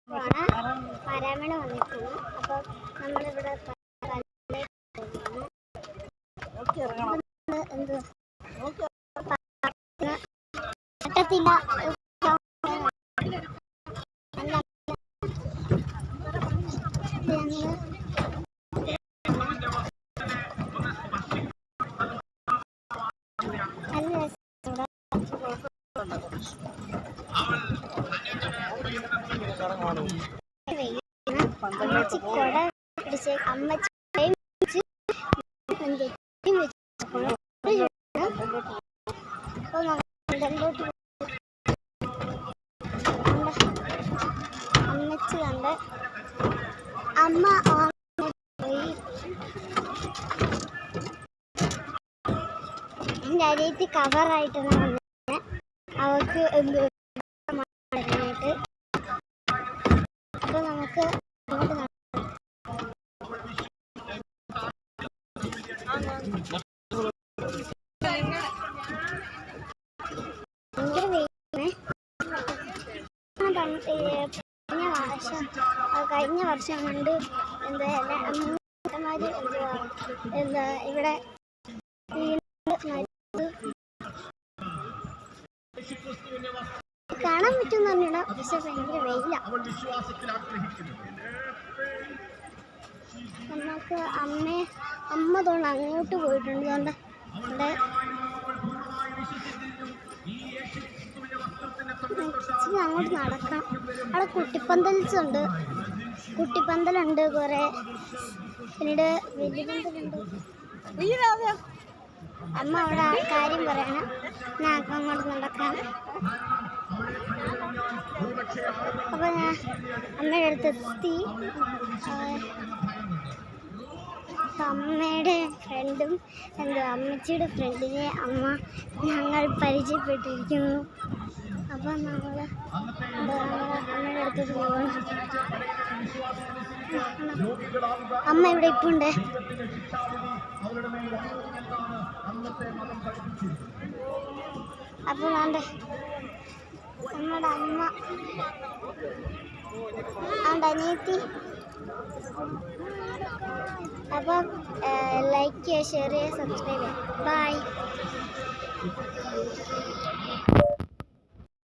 പരാമണ വന്നിട്ടുണ്ട്. അപ്പോൾ നമ്മളിവിടെ പറ്റത്തില്ല. അമ്മച്ചി കൊട പിടിച്ച് അമ്മച്ചി അമ്മച്ചി കണ്ട് അമ്മ പോയി. എൻ്റെ അരിയത്തി കവറായിട്ടാണ് വന്നത്. അവർക്ക് എന്ത് അപ്പോൾ നമുക്ക് അങ്ങോട്ട് കഴിഞ്ഞ വർഷം കൊണ്ട് എന്താ ഇവിടെ കാണാൻ പറ്റുമെന്ന് പറഞ്ഞിട. പക്ഷെ ഭയങ്കര വെയില. നമുക്ക് അമ്മ തോന്നുന്നു അങ്ങോട്ട് പോയിട്ടുണ്ട്. അതുകൊണ്ട് അങ്ങോട്ട് നടക്കണം. അവിടെ കുട്ടിപ്പന്തലുണ്ട്, കുറെ. പിന്നീട് വലിയ പന്തലുണ്ട്. അമ്മ അവിടെ കാര്യം പറയണം. ഞാൻ അങ്ങോട്ട് നടക്കാം. അപ്പോൾ ഞാൻ അമ്മയുടെ അടുത്തെത്തി. അമ്മയുടെ ഫ്രണ്ടും അമ്മച്ചിയുടെ ഫ്രണ്ടിനെ ഞങ്ങൾ പരിചയപ്പെട്ടിരിക്കുന്നു. അപ്പോൾ നമ്മൾ അമ്മയുടെ അടുത്തോട്ട് പോകണം. അമ്മ ഇവിടെ ഇപ്പം ഉണ്ട്. അപ്പോൾ നമ്മുടെ അമ്മ അനിയത്തി. അപ്പം ലൈക്ക് ചെയ്യുക, ഷെയർ ചെയ്യുക, സബ്സ്ക്രൈബ് ചെയ്യുക. ബൈ.